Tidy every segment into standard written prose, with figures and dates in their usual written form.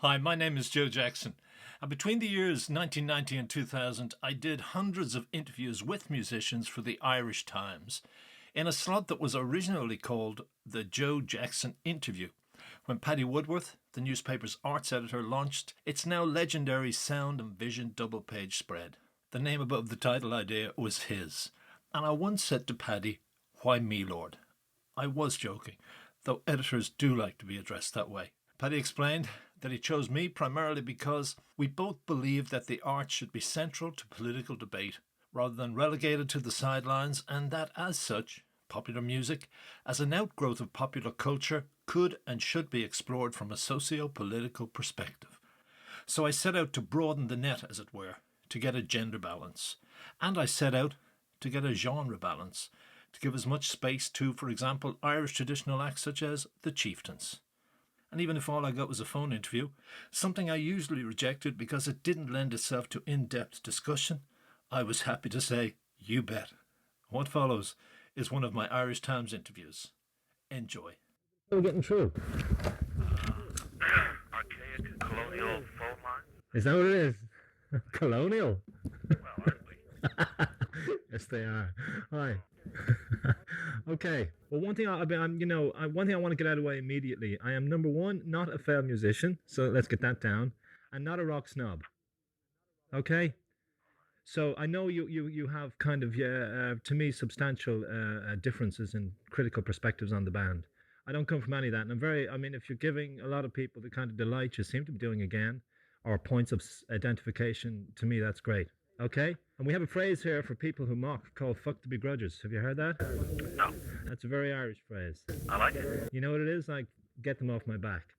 Hi, my name is Joe Jackson. And between the years 1990 and 2000, I did hundreds of interviews with musicians for the Irish Times in a slot that was originally called the Joe Jackson Interview. When Paddy Woodworth, the newspaper's arts editor, launched its now legendary sound and vision double-page spread. The name above the title idea was his. And I once said to Paddy, "Why me, Lord?" I was joking, though editors do like to be addressed that way. Paddy explained that he chose me primarily because we both believe that the arts should be central to political debate rather than relegated to the sidelines, and that as such, popular music, as an outgrowth of popular culture, could and should be explored from a socio-political perspective. So I set out to broaden the net, as it were, to get a gender balance. And I set out to get a genre balance, to give as much space to, for example, Irish traditional acts such as the Chieftains. And even if all I got was a phone interview, something I usually rejected because it didn't lend itself to in-depth discussion, I was happy to say, you bet. What follows is one of my Irish Times interviews. Enjoy. We're getting through. Archaic colonial phone lines? Is that what it is? Colonial? Well, aren't we? Yes, they are. Hi. Okay. Well, one thing one thing I want to get out of the way immediately. I am, number one, not a failed musician, so let's get that down, and not a rock snob. Okay. So I know you have kind of to me substantial differences in critical perspectives on the band. I don't come from any of that, and if you're giving a lot of people the kind of delight you seem to be doing again, or points of identification, to me that's great. Okay? And we have a phrase here for people who mock called "fuck the begrudges." Have you heard that? No. That's a very Irish phrase. I like it. You know what it is? Like, get them off my back.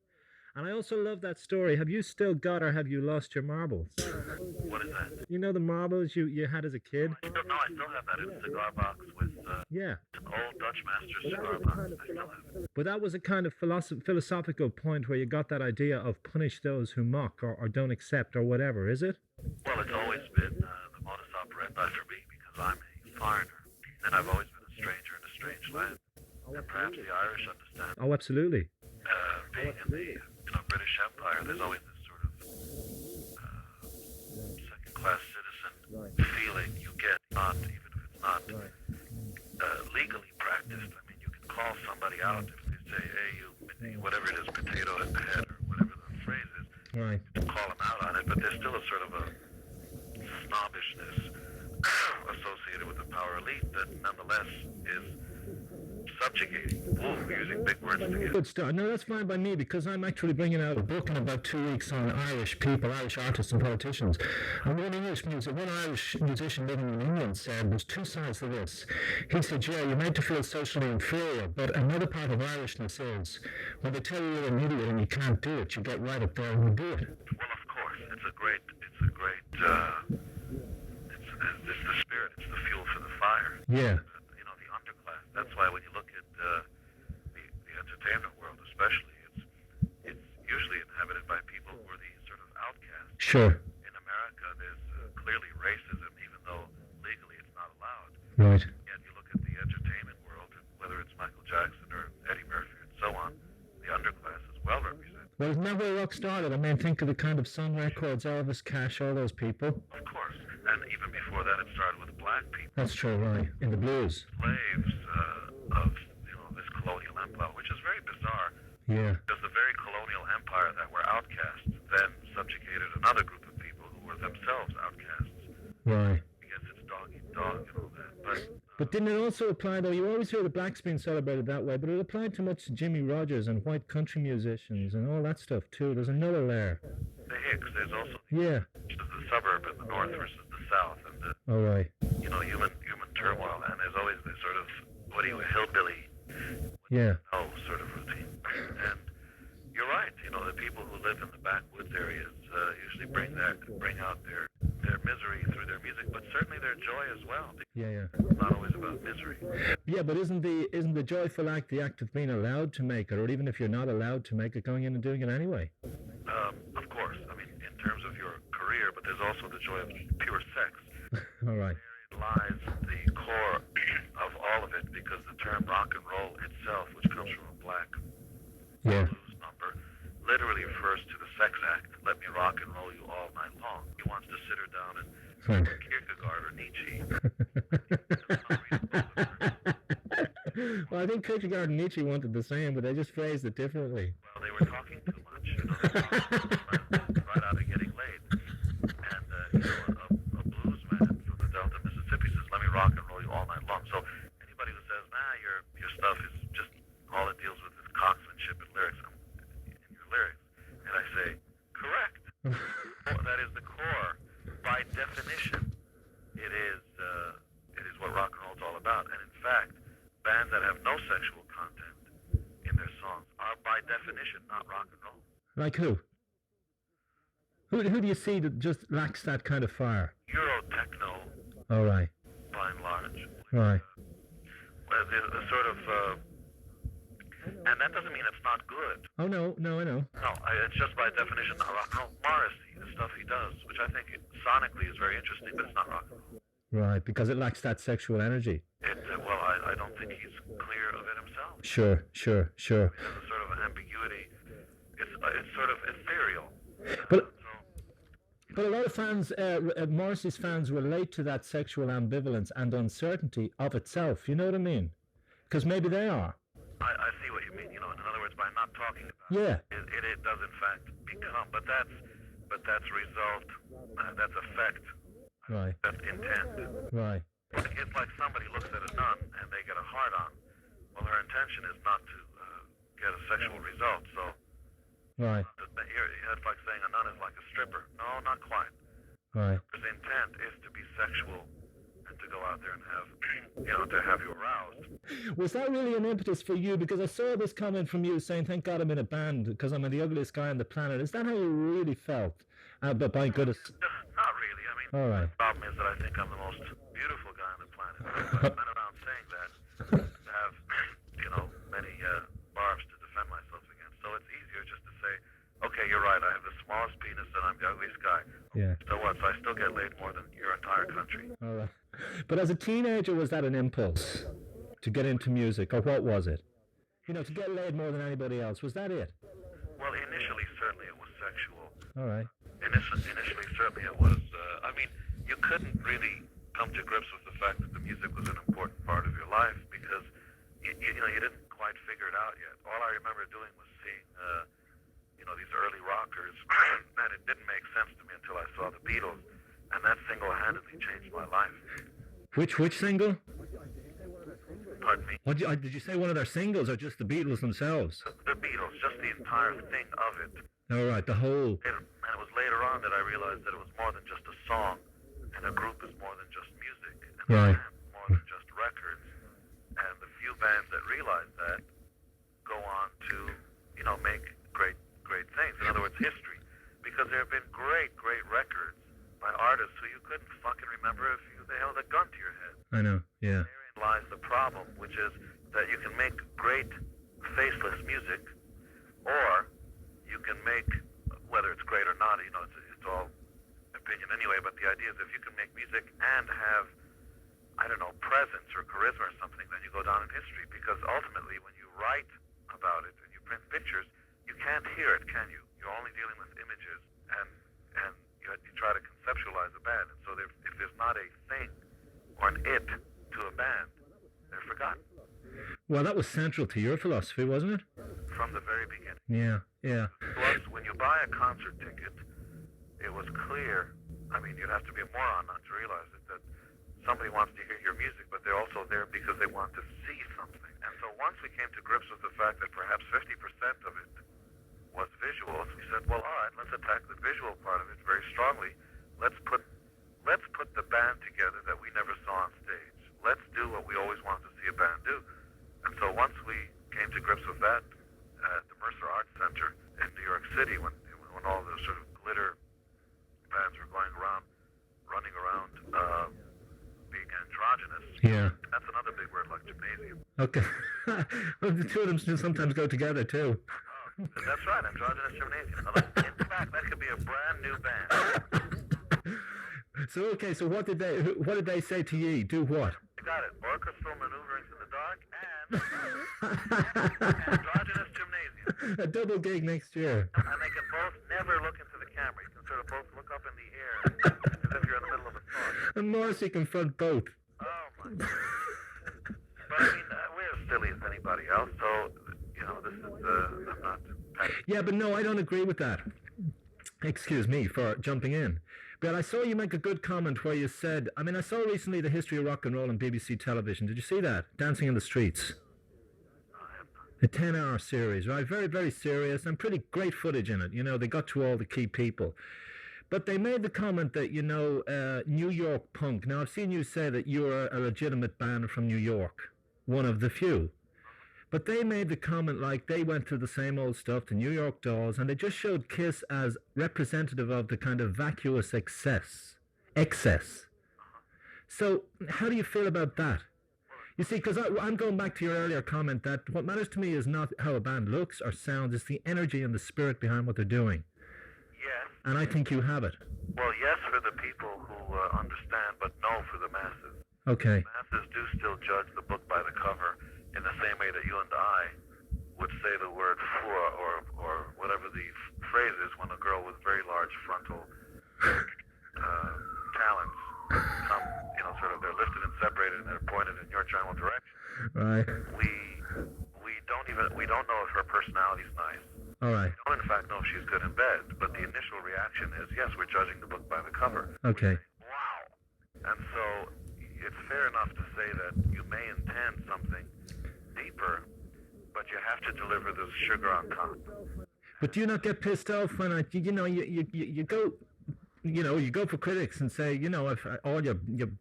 And I also love that story. Have you still got, or have you lost your marbles? What is that? You know the marbles you had as a kid? No, I still have that in a cigar box with Yeah. old Dutch Master cigar box. I still have it. But that was a kind of philosophical point where you got that idea of punish those who mock or don't accept or whatever, is it? Well, it's always been the modus operandi for me because I'm a foreigner. And I've always been a stranger in a strange land. And perhaps the Irish understand. Oh, absolutely. Being in the British Empire, there's always this sort of second-class citizen feeling you get, not even if it's not legally practiced. I mean, you can call somebody out if they say, "Hey, you, whatever it is, potato in the head," or whatever the phrase is. Right. You can call them out on it, but there's still a sort of a snobbishness associated with the power elite that nonetheless is subjugating. Ooh, using big words together. Good start. No, that's fine by me because I'm actually bringing out a book in about 2 weeks on Irish people, Irish artists and politicians. And one Irish musician living in England said there's two sides to this. He said, "Yeah, you're made to feel socially inferior, but another part of Irishness is when they tell you you're an idiot and you can't do it, you get right up there and you do it." Well, of course, it's a great, it's the spirit, it's the fuel for the fire. Yeah. The underclass. That's why when you look at the entertainment world, especially, it's usually inhabited by people who are the sort of outcasts. Sure. In America, there's clearly racism, even though legally it's not allowed. Right. Yet you look at the entertainment world, whether it's Michael Jackson or Eddie Murphy and so on, the underclass is well represented. Well, isn't that where rock started? I mean, think of the kind of Sun Records, Elvis, Cash, all those people. Of course. And even before that, it started with black people. That's true, right. In the blues. Slaves of this colonial empire, which is very bizarre. Yeah. Because the very colonial empire that were outcasts then subjugated another group of people who were themselves outcasts. Right. I guess it's dog eat dog and all that. But didn't it also apply, though, you always hear the blacks being celebrated that way, but it applied to much to Jimmy Rogers and white country musicians and all that stuff, too. There's another layer. The Hicks, there's also Yeah. the suburb in the north versus the south, and the All right. human turmoil, and there's always this sort of hillbilly Yeah. sort of routine. And you're right, the people who live in the backwoods areas usually bring out their misery through their music, but certainly their joy as well. Yeah. It's not always about misery. Yeah, but isn't the joyful act the act of being allowed to make it, or even if you're not allowed to make it, going in and doing it anyway? Of course, in terms of your career, but there's also the joy of pure sex. All right. Therein lies the core of all of it, because the term rock and roll itself, which comes from a black Yeah. blues number, literally refers to the sex act. Let me rock and roll you all night long. He wants to sit her down and Kierkegaard or Nietzsche. Well, I think Kierkegaard and Nietzsche wanted the same, but they just phrased it differently. Well, they were talking too much. They were talking right out of getting laid. And a blues man from the Delta, Mississippi says, "Let me rock and roll you all night long." So anybody who says, "Nah, your stuff is just all it deals with is cocksmanship and lyrics in your lyrics," and I say, correct. That is the core. By definition, it is what rock and roll is all about. And in fact, bands that have no sexual content in their songs are by definition not rock and roll. Like who? Who do you see that just lacks that kind of fire? Euro techno, All right. by and large. Right. The sort of, and that doesn't mean it's not good. Oh, no, I know. No, it's just by definition not rock and roll. Morrissey, the stuff he does, which I think sonically is very interesting, but it's not rock and roll. Right, because it lacks that sexual energy. Well, I don't think he's clear of it himself. Sure. There's a sort of an ambiguity. It's sort of ethereal. But a lot of fans, Morrissey's fans, relate to that sexual ambivalence and uncertainty of itself. You know what I mean? Because maybe they are. I see what you mean. In other words, by not talking about it does in fact become. But that's result. That's effect. Right. That's intent. Right. It's like somebody looks at a nun and they get a hard-on. Well, her intention is not to get a sexual result. So. Right. It's like saying a nun is like a stripper. No, not quite. Right. His intent is to be sexual and to go out there and have, to have you aroused. Was that really an impetus for you? Because I saw this comment from you saying, "Thank God I'm in a band because I'm the ugliest guy on the planet." Is that how you really felt? But by goodness. Not really. I mean, all right. The problem is that I think I'm the most beautiful guy on the planet. I've been around saying that to have, many barbs to defend myself against. So it's easier just to say, okay, you're right, I have the smallest penis and I'm the ugliest guy. Yeah. So what? So I still get laid more than your entire country. All right. But as a teenager, was that an impulse to get into music, or what was it? To get laid more than anybody else. Was that it? Well, initially, certainly it was sexual. All right. Initially, certainly it was. You couldn't really come to grips with the fact that the music was an important part of your life because you didn't quite figure it out yet. All I remember doing was seeing, these early rockers, and it didn't make sense to me until I saw the Beatles, and that single-handedly changed my life. Which single? Pardon me? Did you say one of their singles, or just the Beatles themselves? The Beatles, just the entire thing of it. All right, the whole. And it was later on that I realized that it was more than just a song, and a group is more than just music, and right. a band more than just records. And the few bands that realize that go on to, make great things. In other words, history. Because there have been great records by artists who you couldn't fucking remember if they held a gun to your head. I know, yeah. Therein lies the problem, which is that you can make great faceless music, or you can make, whether it's great or not, it's all opinion anyway, but the idea is if you can make music and have, presence or charisma or something, then you go down in history, because ultimately when you write about it and you print pictures, you can't hear it, can you? You're only dealing with images, and you try to conceptualize a band, and so if there's not a thing or an it to a band, they're forgotten. Well, that was central to your philosophy, wasn't it? From the very beginning. Yeah. Plus, when you buy a concert ticket, it was clear, you'd have to be a moron not to realize it, that somebody wants to hear your music, but they're also there because they want to see something. And so once we came to grips with the fact that perhaps 50% of it was visuals, we said, well, all right, let's attack the visual part of it very strongly. Let's put the band together that we never saw on stage. Let's do what we always wanted to see a band do. And so once we came to grips with that at the Mercer Arts Center in New York City, when all the sort of glitter bands were running around, being androgynous. Yeah. That's another big word, like gymnasium. Okay. Well, the two of them sometimes go together too. Oh, that's right, androgynous gymnasium. In fact, that could be a brand new band. So what did they say to ye? Do what? You got it. Orchestral maneuverings in the dark and androgynous gymnasium. A double gig next year. And they can both never look into the camera. You can sort of both look up in the air as if you're in the middle of a thought. And Morrissey confront both. Oh, my God. But, I mean, we're as silly as anybody else, so, you know, this is, I'm not... Yeah, but no, I don't agree with that. Excuse me for jumping in. But I saw you make a good comment where you said, I mean, I saw recently the history of rock and roll on BBC television. Did you see that? Dancing in the Streets. A 10-hour series, right? Very, very serious and pretty great footage in it. You know, they got to all the key people. But they made the comment that, you know, New York punk. Now, I've seen you say that you're a legitimate band from New York, one of the few. But they made the comment like they went through the same old stuff, the New York Dolls, and they just showed Kiss as representative of the kind of vacuous excess. So how do you feel about that? You see, because I'm going back to your earlier comment that what matters to me is not how a band looks or sounds, it's the energy and the spirit behind what they're doing. Yes. And I think you have it. Well, yes for the people who understand, but no for the masses. Okay. Masses do still judge the book by the cover in the same way that you and I would say the word four or whatever the phrase is when a girl with very large frontal talons come, you know, sort of they're lifted and separated and they're pointed in your general direction. Right. We don't know if her personality's nice. All right. We don't in fact know if she's good in bed, but the initial reaction is, yes, we're judging the book by the cover. Okay. Wow. And so it's fair enough to say that you may intend something deeper, but you have to deliver the sugar on top. But do you not get pissed off when you go, you know, you go for critics and say, you know, if all your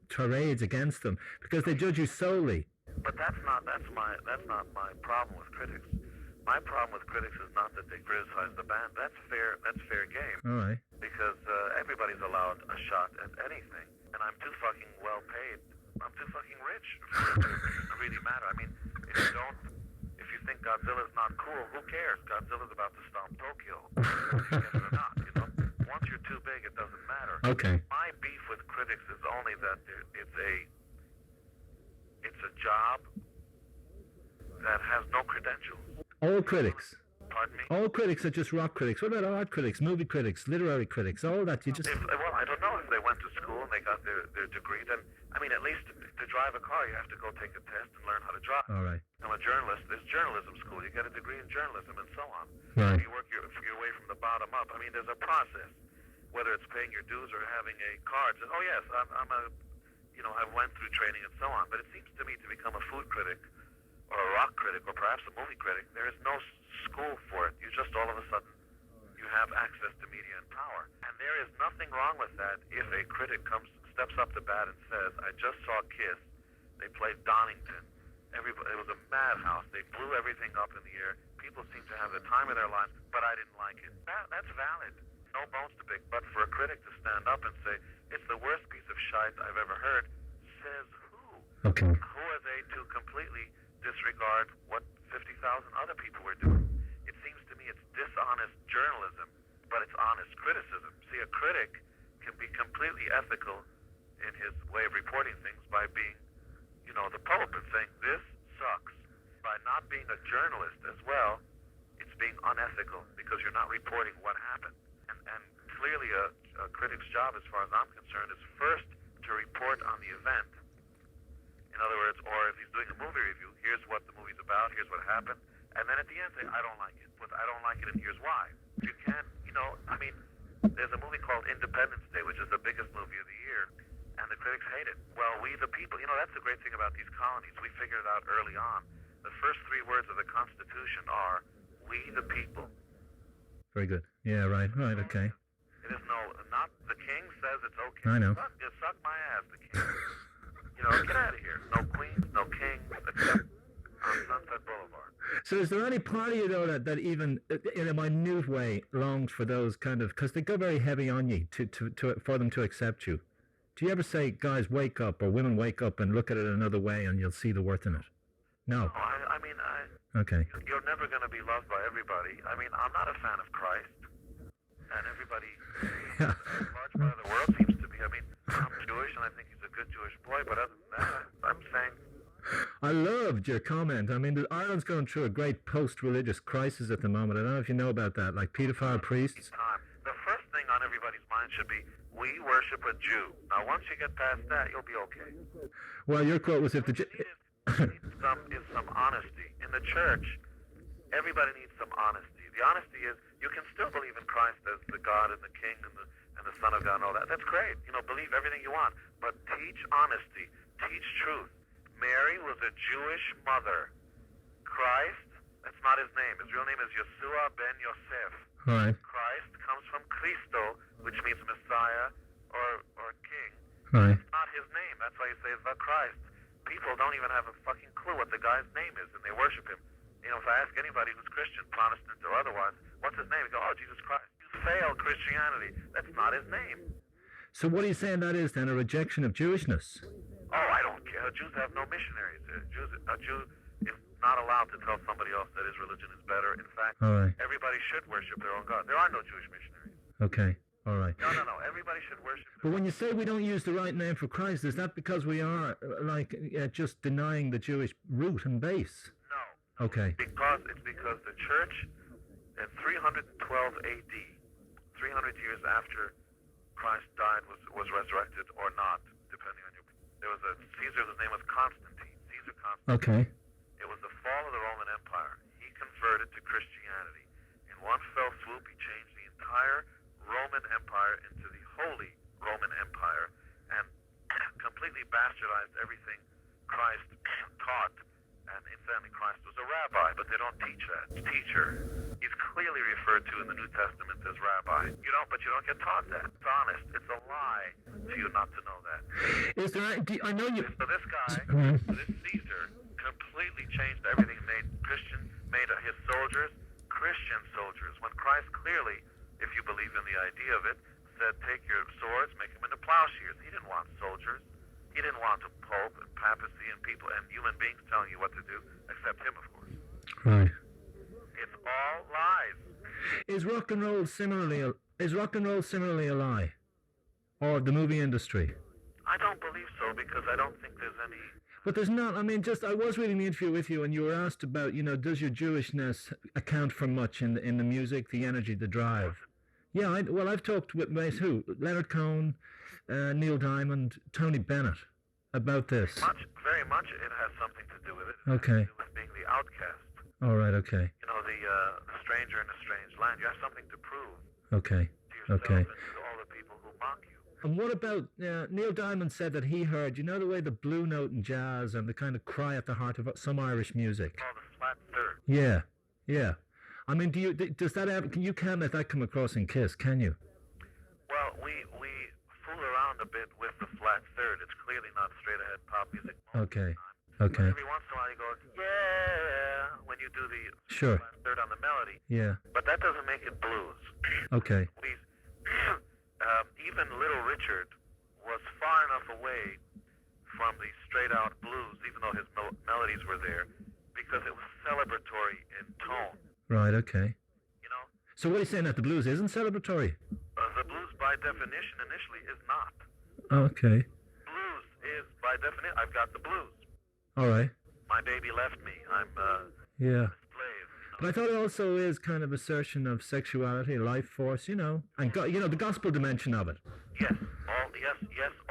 tirades against them because they judge you solely. But that's not my problem with critics. My problem with critics is not that they criticize the band. That's fair game. All right. Because everybody's allowed a shot at anything, and I'm too fucking well paid. I'm too fucking rich for it to really matter. I mean, if you think Godzilla's not cool, who cares? Godzilla's about to stomp Tokyo. Whether you get it or not, you know. Once you're too big, it doesn't matter. Okay. My beef with critics is only that it's a job that has no credentials. All critics. Pardon me? All critics are just rock critics. What about art critics, movie critics, literary critics, all that? You just... Well, I don't know if they went to school and they got their degree. Then, I mean, at least to drive a car, you have to go take a test and learn how to drive. All right. I'm a journalist. There's journalism school. You get a degree in journalism and so on. Right. You work your way from the bottom up. I mean, there's a process. Whether it's paying your dues or having a card. Says, oh, yes, I'm a, you know, I went through training and so on. But it seems to me to become a food critic or a rock critic or perhaps a movie critic, there is no school for it. You just all of a sudden, you have access to media and power. And there is nothing wrong with that if a critic steps up to bat and says, I just saw Kiss. They played Donington. It was a madhouse. They blew everything up in the air. People seem to have the time of their lives, but I didn't like it. That's valid. No bones to pick. But for a critic to stand up and say, it's the worst piece of shite I've ever heard, says who? Okay. Who are they to completely disregard what 50,000 other people were doing? It seems to me it's dishonest journalism, but it's honest criticism. See, a critic can be completely ethical in his way of reporting things by being, you know, the Pope and saying, this sucks. By not being a journalist as well, it's being unethical because you're not reporting what happened. And clearly a critic's job, as far as I'm concerned, is first to report on the event. In other words, or if he's doing a movie review, here's what the movie's about, here's what happened, and then at the end say, I don't like it, but I don't like it and here's why. You can't, you know, I mean, there's a movie called Independence Day, which is the biggest movie of the year, and the critics hate it. Well, we the people, you know, that's the great thing about these colonies. We figured it out early on. The first three words of the Constitution are, we the people. Very good. Yeah, right, okay. It is not the king says it's okay. I know. Suck my ass, the king. You know, get out of here. No queens, no kings, except on Sunset Boulevard. So is there any part of you, though, that even, in a minute way, longs for those kind of, because they go very heavy on you for them to accept you? Do you ever say, guys, wake up, or women, wake up and look at it another way and you'll see the worth in it? No. Okay. You're never going to be loved by everybody. I mean, I'm not a fan of Christ. And everybody, a large part of the world seems to be. I mean, I'm Jewish and I think he's a good Jewish boy, but other than that, I'm saying I loved your comment. I mean, Ireland's going through a great post-religious crisis at the moment. I don't know if you know about that, like paedophile priests. The first thing on everybody's mind should be, we worship a Jew. Now, once you get past that, you'll be okay. Well, your quote was if the... What you need is some honesty. In the church, everybody needs some honesty. The honesty is, you can still believe in Christ as the God and the King and the Son of God and all that. That's great. Believe everything you want. But teach honesty. Teach truth. Mary was a Jewish mother. Christ, that's not his name. His real name is Yeshua ben Yosef. Right. Christ comes from Christo, which means Messiah or King. Right. It's not his name. That's why you say the Christ. People don't even have a fucking clue what the guy's name is, and they worship him. If I ask anybody who's Christian, Protestant or otherwise, what's his name? They go, oh, Jesus Christ. You fail Christianity. That's not his name. So what are you saying that is then, a rejection of Jewishness? Oh, I don't care. Jews have no missionaries. A Jew is not allowed to tell somebody else that his religion is better. In fact, All right. everybody should worship their own God. There are no Jewish missionaries. Okay. All right. No. Everybody should worship. But when you say we don't use the right name for Christ, is that because we are, just denying the Jewish root and base? No. Okay. It's because the church in 312 AD, 300 years after Christ died, was resurrected or not, depending on there was a Caesar whose name was Constantine. Caesar Constantine. Okay. It was the fall of the Roman Empire. He converted to Christianity. In one fell swoop, he changed the entire Roman Empire into the Holy Roman Empire and completely bastardized everything Christ taught. And incidentally, Christ was a rabbi, but they don't teach that. It's teacher. He's clearly referred to in the New Testament as rabbi. But you don't get taught that. It's honest. It's a lie for you not to know that. Is there? I know you. So this guy, this Caesar, completely changed everything. Made his soldiers Christian soldiers. When Christ clearly, if you believe in the idea of it, said, take your swords, make them into plowshares. He didn't want soldiers. He didn't want a pope and papacy and people and human beings telling you what to do, except him, of course. Right. It's all lies. Is rock and roll similarly a lie? Or the movie industry? I don't believe so, because I don't think there's any... But there's not, I was reading the interview with you and you were asked about, does your Jewishness account for much in the music, the energy, the drive? Yeah, I've talked with who? Leonard Cohen, Neil Diamond, Tony Bennett about this. Very much it has something to do with it. Okay. It has to do with being the outcast. All right, okay. The stranger in a strange land. You have something to prove. Okay. To yourself Okay. and to all the people who mock you. And what about, Neil Diamond said that he heard, the way the blue note in jazz and the kind of cry at the heart of some Irish music? Called the flat third. Yeah. I mean, does that ever, you can't let that come across in Kiss, can you? Well, we fool around a bit with the flat third. It's clearly not straight ahead pop music. Okay. But every once in a while you go, yeah, when you do the Sure. flat third on the melody. Yeah. But that doesn't make it blues. Okay. Even Little Richard was far enough away from the straight-out blues, even though his melodies were there, because it was celebratory in tone. Right, okay. So what are you saying, that the blues isn't celebratory? The blues, by definition, initially, is not. Okay. Blues is, by definition, I've got the blues. All right. My baby left me. I'm Yeah. a slave. But I thought it also is kind of assertion of sexuality, life force, and the gospel dimension of it. Yes,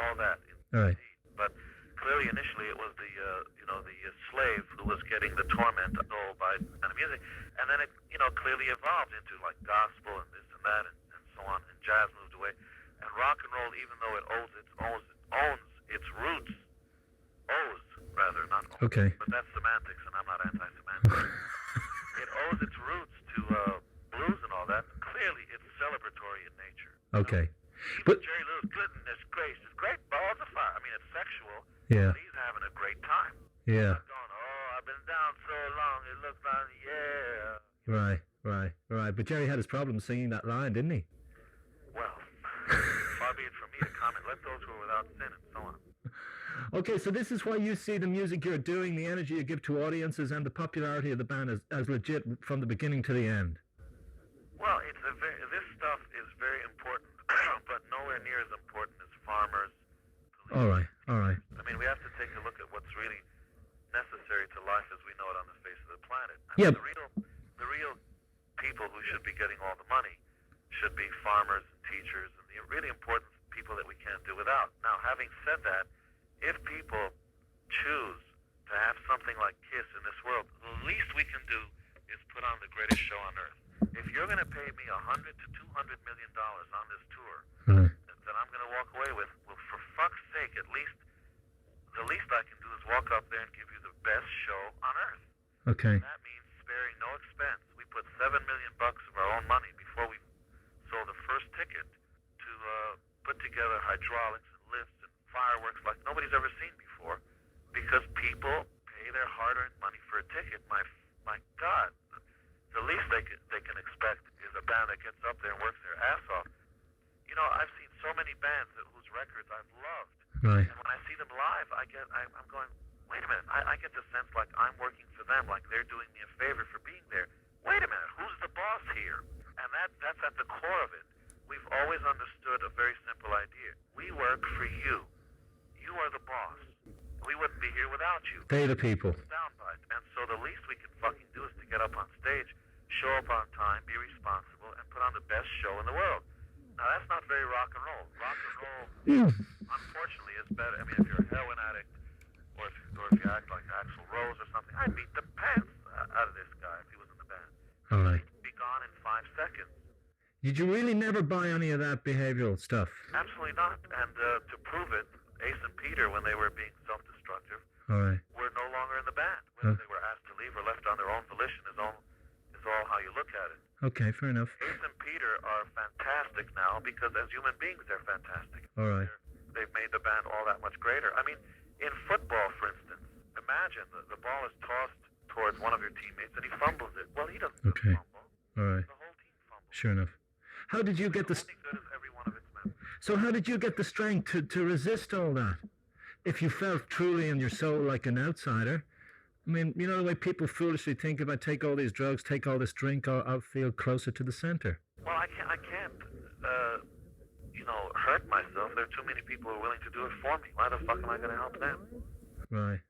all that. All right. But clearly, initially, it was the slave who was getting the torment by the music, and then it clearly evolved into like gospel and this and that and so on, and jazz moved away, and rock and roll, even though it owns its roots, not owns, Okay. but that's semantics, and I'm not anti-semantics. It owes its roots to blues and all that. Clearly, it's celebratory in nature. Okay. Even But Jerry Lewis, goodness gracious, great balls of fire. I mean, it's sexual. Yeah. But he's having a great time. yeah. He's going, I've been down so long, it looks like, yeah. Right. But Jerry had his problems singing that line, didn't he? Well, far be it from me to comment. Let those who are without sin and so on. Okay, so this is why you see the music you're doing, the energy you give to audiences, and the popularity of the band as legit from the beginning to the end. Well, this stuff is very important, but nowhere near as important as farmers. All right. I mean, we have to take a look at what's really necessary to life as we know it on the face of the planet. I Yeah. mean, the real people who should be getting all the money should be farmers and teachers and the really important people that we can't do without. Now, having said that, if people choose to have something like KISS in this world, the least we can do is put on the greatest show on earth. If you're going to pay me $100 to $200 million on this tour, Right. then I'm going to walk away with, well, for fuck's sake, at least the least I can do is walk up there and give you the best show on earth. Okay. That means sparing no expense. We put $7 million of our own money before we sold the first ticket to put together hydraulics and lifts and fireworks like nobody's ever seen before, because people pay their hard-earned money for a ticket. My God, the least they can expect is a band that gets up there and works their ass off. You know, I've seen so many bands whose records I've loved, Right. and when I see them live, I'm going, wait a minute, I get the sense like I'm working for them, like they're doing me a favor for being there. Wait a minute, who's the boss here? And that's at the core of it. We've always understood a very simple idea. We work for you. You are the boss. We wouldn't be here without you. They the people. Soundbite. And so the least we can fucking do is to get up on stage, show up on time, be responsible, and put on the best show in the world. Now, that's not very rock and roll. Rock and roll, unfortunately, is better. I mean, if you're a heroin addict, or if you act like Axl Rose or something, I'd beat the pants out of this guy if he was in the band. All right. He'd be gone in 5 seconds. Did you really never buy any of that behavioral stuff? Absolutely not. And to prove it, Ace and Peter, when they were being self-destructive, All right. were no longer in the band. Whether they were asked to leave or left on their own volition is all how you look at it. Okay, fair enough. Ace and Peter are fantastic now because as human beings they're fantastic. All right. They've made the band all that much greater. I mean, in football, for instance, imagine the ball is tossed towards one of your teammates and he fumbles it. Well, he doesn't Okay. fumble. All right. The whole team fumbles. Sure enough. How did you get the... Only good is every one of its members. So how did you get the strength to resist all that? If you felt truly in your soul like an outsider, I mean, you know the way people foolishly think, if I take all these drugs, take all this drink, I'll feel closer to the center. Well, I can't hurt myself. There are too many people who are willing to do it for me. Why the fuck am I going to help them? Right.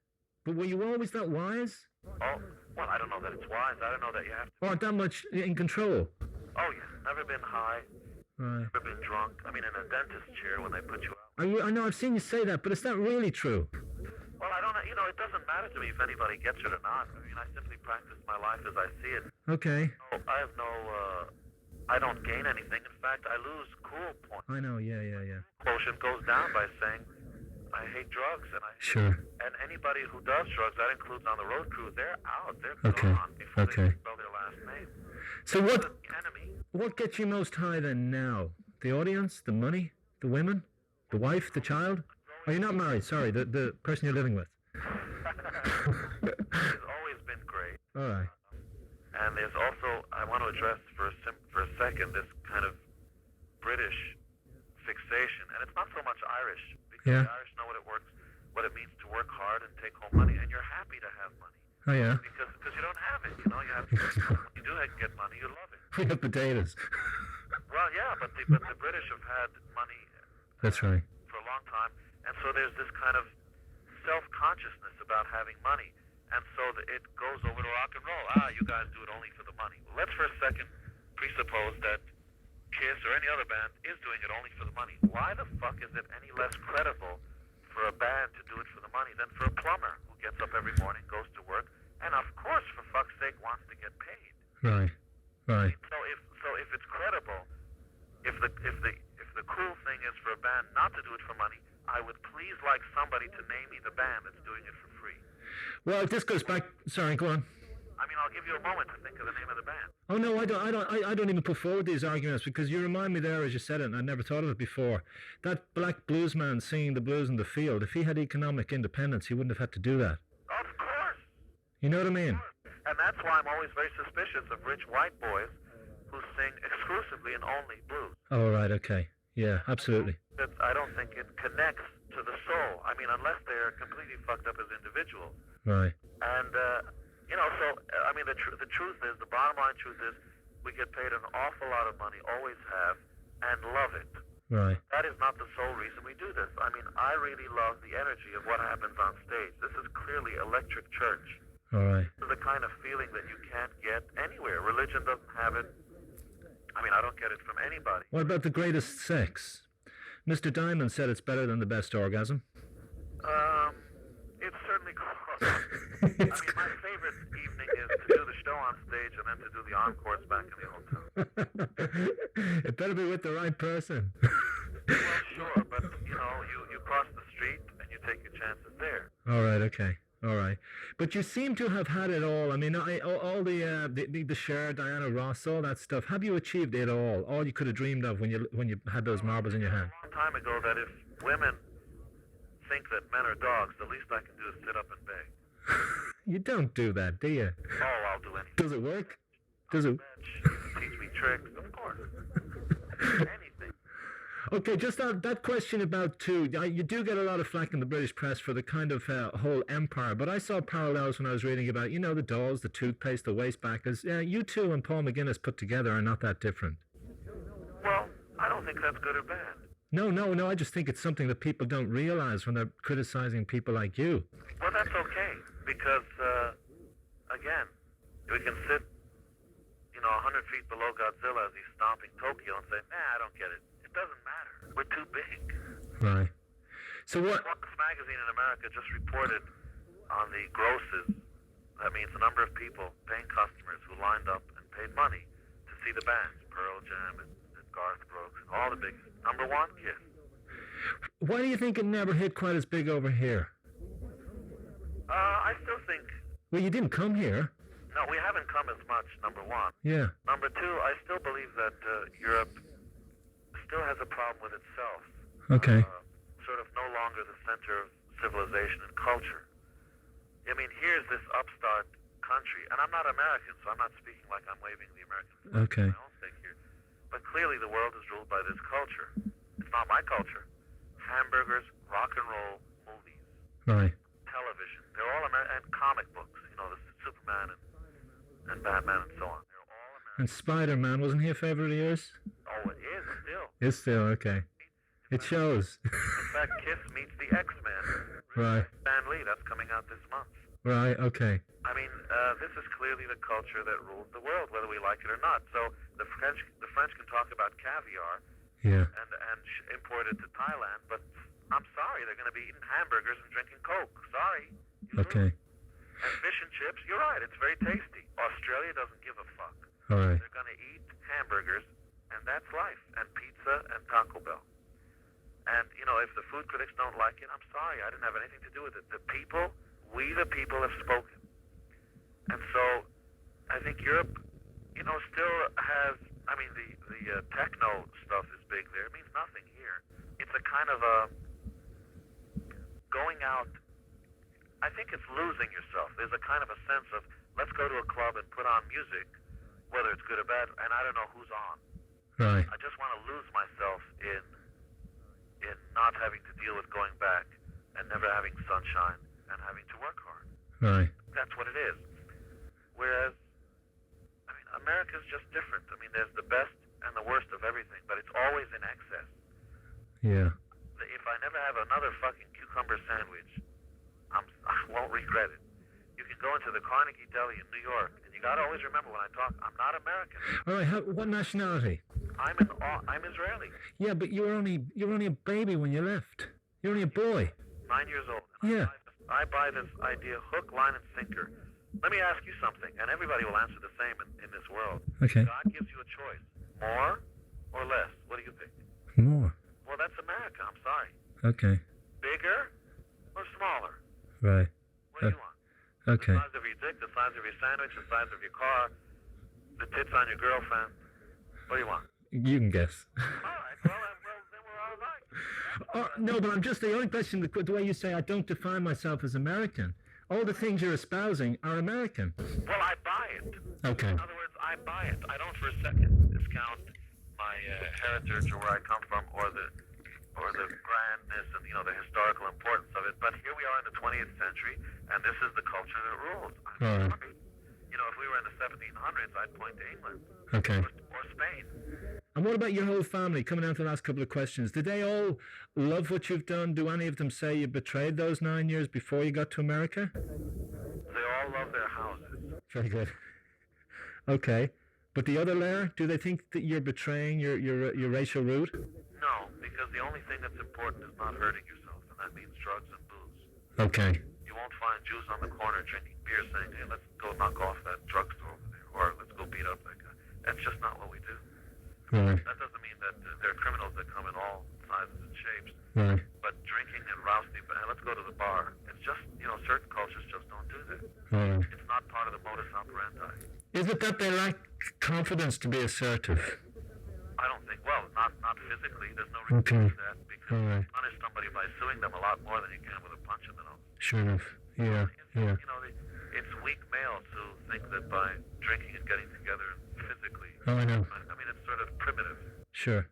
But were you always that wise? Oh, well, I don't know that it's wise. I don't know that you have to. Or that much in control? Oh, yeah. Never been high. Right. Never been drunk. I mean, in a dentist chair when they put you out. I know, I've seen you say that, but is that really true? Well, I don't know. You know, it doesn't matter to me if anybody gets it or not. I mean, I simply practice my life as I see it. Okay. No, I have no, I don't gain anything. In fact, I lose cool points. I know, yeah. Quotient goes down by saying, I hate drugs, Sure. and anybody who does drugs, that includes on the road crew, they're out. They're Okay. gone before Okay. they spell their last name. So That's what the enemy. what gets you most high then now? The audience, the money, the women, the wife, the child? Oh, you're not married, sorry, the person you're living with. It's always been great. All right. And there's also, I want to address for a second this kind of British fixation, and it's not so much Irish, because Yeah. the Irish know what it means to work hard and take home money, and you're happy to have money Oh, yeah. because you don't have it. You know, you have when you do get money, you love it. We have potatoes. Well, yeah, but the British have had money That's right. for a long time, and so there's this kind of self-consciousness about having money, and so it goes over to rock and roll. You guys do it only for the money. Well, let's for a second presuppose that KISS or any other band is doing it only for the money. Why the fuck is it any less credible for a band to do it for the money than for a plumber who gets up every morning, goes to work, and of course, for fuck's sake, wants to get paid? Right. So if it's credible, if the cool thing is for a band not to do it for money, I would please like somebody to name me the band that's doing it for free. Well, this goes back. Sorry, go on. I mean, I'll give you a moment to think of the name of the band. Oh no, I don't even put forward these arguments because you remind me there as you said it, and I never thought of it before. That black blues man singing the blues in the field, if he had economic independence, he wouldn't have had to do that. Of course. You know what I mean? And that's why I'm always very suspicious of rich white boys who sing exclusively and only blues. Oh, right, okay. Yeah, absolutely. I don't think it connects to the soul. I mean, unless they're completely fucked up as individuals. Right. And, I mean, the truth is, the bottom line truth is, we get paid an awful lot of money, always have, and love it. Right. That is not the sole reason we do this. I mean, I really love the energy of what happens on stage. This is clearly electric church. All right. The kind of feeling that you can't get anywhere. Religion doesn't have it. I mean, I don't get it from anybody. What about the greatest sex? Mr. Diamond said it's better than the best orgasm. It's certainly close. I mean, my favorite evening is to do the show on stage and then to do the encores back in the hotel. It better be with the right person. Well, sure, but, you cross the street and you take your chances there. All right, okay. All right. But you seem to have had it all. I mean, all the Cher, Diana Ross, all that stuff. Have you achieved it all? All you could have dreamed of when you had those marbles in your hand? A long time ago that if women think that men are dogs, the least I can do is sit up and beg. You don't do that, do you? Oh, I'll do anything. Does it work? Does it? You can teach me tricks, of course. Anything. Okay, just that question about too. You do get a lot of flack in the British press for the kind of whole empire, but I saw parallels when I was reading about, the dolls, the toothpaste, the wastebackers. You two and Paul McGuinness put together are not that different. Well, I don't think that's good or bad. No, I just think it's something that people don't realize when they're criticizing people like you. Well, that's okay, because, again, we can sit, 100 feet below Godzilla as he's stomping Tokyo and say, I don't get it. It doesn't matter. We're too big. Right. So what? Forbes magazine in America just reported on the grosses. That means the number of people, paying customers, who lined up and paid money to see the bands, Pearl Jam and Garth Brooks and all the big. Number one, Kiss. Why do you think it never hit quite as big over here? I still think. Well, you didn't come here. No, we haven't come as much, number one. Yeah. Number two, I still believe that Europe still has a problem with itself. Okay. Sort of no longer the center of civilization and culture. I mean, here's this upstart country, and I'm not American, so I'm not speaking like I'm waving the American flag. Okay. I don't think here. But clearly the world is ruled by this culture. It's not my culture. Hamburgers, rock and roll, movies, Right. television. They're all American, and comic books, the Superman and Batman and so on. They're all American. And Spider-Man, wasn't he a favorite of yours? Oh, it is still. It's still, okay. It shows. In fact, Kiss meets the X-Men. Right. Stan Lee, that's coming out this month. Right, okay. I mean, this is clearly the culture that rules the world, whether we like it or not. So the French can talk about caviar Yeah. and import it to Thailand, but I'm sorry, they're going to be eating hamburgers and drinking Coke. Sorry. Okay. And fish and chips, you're right, it's very tasty. Australia doesn't give a fuck. All right. They're going to eat hamburgers, and that's life, and pizza and Taco Bell. And, if the food critics don't like it, I'm sorry, I didn't have anything to do with it. We the people have spoken. And so, I think Europe, still has, the techno stuff is big there. It means nothing here. It's a kind of going out, I think it's losing yourself. There's a kind of a sense of, let's go to a club and put on music, whether it's good or bad, and I don't know who's on. Right. I just want to lose myself in not having to deal with going back and never having sunshine and having to work hard. Right. That's what it is. Whereas, America's just different. There's the best and the worst of everything, but it's always in excess. Yeah. If I never have another fucking cucumber sandwich, I won't regret it. You can go into the Carnegie Deli in New York, and you gotta always remember when I talk, I'm not American. All right. What nationality? I'm Israeli. Yeah, but you were only a baby when you left. You're only a boy. 9 years old. And Yeah. I buy this idea hook, line, and sinker. Let me ask you something, and everybody will answer the same in this world. Okay. God gives you a choice, more or less. What do you think? More. Well, that's America. I'm sorry. Okay. Bigger or smaller? Right. What do you want? Okay. The size of your dick, the size of your sandwich, the size of your car, the tits on your girlfriend. What do you want? You can guess. All right. Well, then we're all right. No, but I'm just the only question. The way you say I don't define myself as American. All the things you're espousing are American. Well, I buy it. Okay. In other words, I buy it. I don't for a second discount my heritage or where I come from or the grandness and the historical importance of it. But here we are in the 20th century, and this is the culture that rules. All right. If we were in the 1700s, I'd point to England. Okay. Or Spain. And what about your whole family? Coming down to the last couple of questions. Did they all love what you've done? Do any of them say you betrayed those 9 years before you got to America? They all love their houses. Very good. Okay. But the other layer, do they think that you're betraying your racial root? No, because the only thing that's important is not hurting yourself, and that means drugs and booze. Okay. You won't find Jews on the corner drinking beer saying, hey, let's go knock off that drugstore over there, or let's go beat up that guy. That's just not what we do. Right. That doesn't mean that there are criminals that come in all sizes and shapes. Right. But drinking and rousting, let's go to the bar. It's just, certain cultures just don't do that. Right. It's not part of the modus operandi. Is it that they lack confidence to be assertive? I don't think, not physically. There's no reason to do that, because you punish somebody by suing them a lot more than you can with a punch in the nose. Sure enough. Yeah. It's weak males who think that by drinking and getting together physically. Oh, I know. I mean, it's sort of primitive. Sure.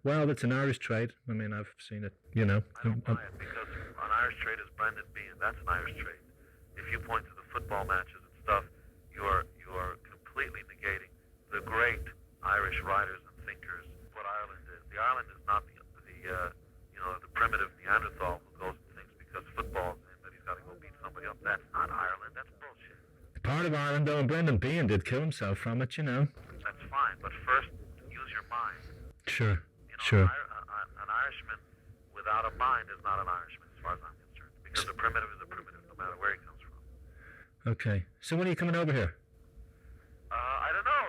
Well, it's an Irish trait. I mean, I've seen it, I don't buy it, because an Irish trait is Brendan Behan. That's an Irish trait. If you point to the football matches and stuff, you're completely negating the great Irish writers and thinkers. What Ireland is. The Ireland is not the primitive Neanderthal who goes and thinks because football is that he's got to go beat somebody up. That's not Ireland. That's bullshit. Part of Ireland, though, and Brendan Behan did kill himself from it, That's fine, but first use your mind. Sure. An Irishman without a mind is not an Irishman, as far as I'm concerned, because a primitive is a primitive, no matter where he comes from. Okay. So when are you coming over here? I don't know.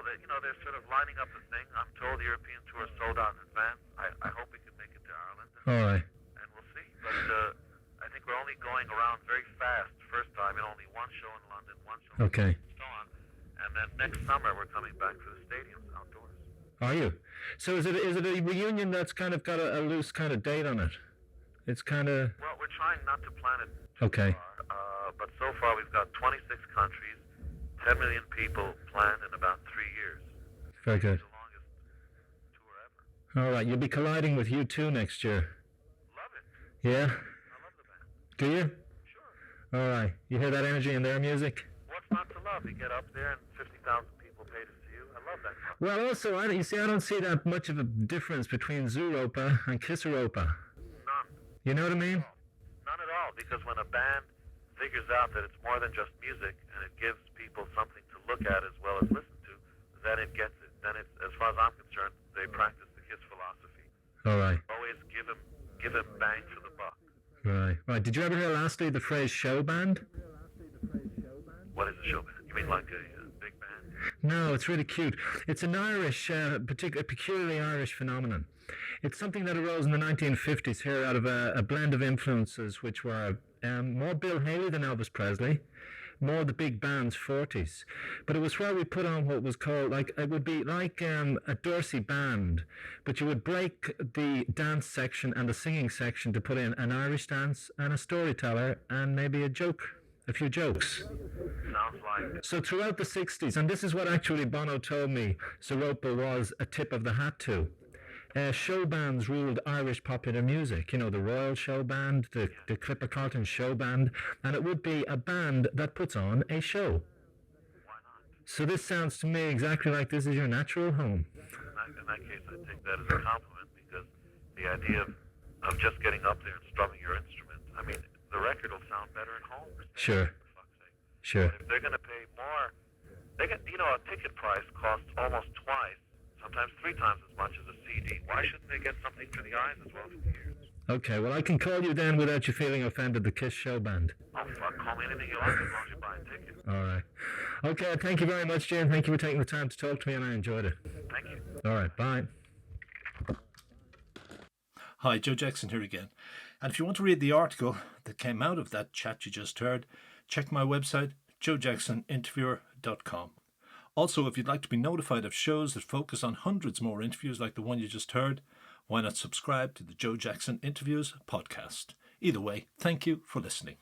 They're sort of lining up the thing. I'm told the European tour is sold out in advance. I hope we can make it to Ireland. All right. And we'll see. But I think we're only going around very fast. First time in only one show in London, one show Okay. and so on. And then next summer we're coming back for the stadiums outdoors. Are you? So is it a reunion that's kind of got a loose kind of date on it? It's kind of... Well, we're trying not to plan it too far. But so far we've got 26 countries, 10 million people planned in about 3 years. Very good. It's the longest tour ever. All right, you'll be colliding with U2 next year. Love it. Yeah? I love the band. Do you? Sure. All right. You hear that energy in their music? What's not to love? You get up there and 50,000 people pay to see you. I love that stuff. Well, also, I don't see that much of a difference between Zooropa and Kissorama. None. You know what I mean? None at all, because when a band figures out that it's more than just music and it gives people something to look at as well as listen to, then it gets it. Then it's, as far as I'm concerned, they practice the KISS philosophy. All right. Always give him bang for the buck. Right. Did you ever hear lastly the phrase show band? What is a show band? You mean like a big band? No, it's really cute. It's an Irish, peculiarly Irish phenomenon. It's something that arose in the 1950s here out of a blend of influences which were more Bill Haley than Elvis Presley, more the big band's 40s. But it was where we put on what was called, it would be like a Dorsey band, but you would break the dance section and the singing section to put in an Irish dance and a storyteller and maybe a few jokes. Sounds like... So throughout the 60s, and this is what actually Bono told me Zooropa was a tip of the hat to, show bands ruled Irish popular music. The Royal Show Band, the Clipper Carlton Show Band, and it would be a band that puts on a show. Why not? So this sounds to me exactly like this is your natural home. In that case, I take that as a compliment, because the idea of just getting up there and strumming your instrument, I mean, the record will sound better at home. Sure. For fuck's sake. Sure. But if they're going to pay more, a ticket price costs almost twice, sometimes 3 times as much as a CD. Why shouldn't they get something for the eyes as well as for the ears? Okay, well, I can call you then without you feeling offended, the KISS Show Band. Oh, fuck, call me anything you like as long as you buy a ticket. All right. Okay, thank you very much, Jane. Thank you for taking the time to talk to me, and I enjoyed it. Thank you. All right, bye. Hi, Joe Jackson here again. And if you want to read the article that came out of that chat you just heard, check my website, joejacksoninterviewer.com. Also, if you'd like to be notified of shows that focus on hundreds more interviews like the one you just heard, why not subscribe to the Joe Jackson Interviews podcast? Either way, thank you for listening.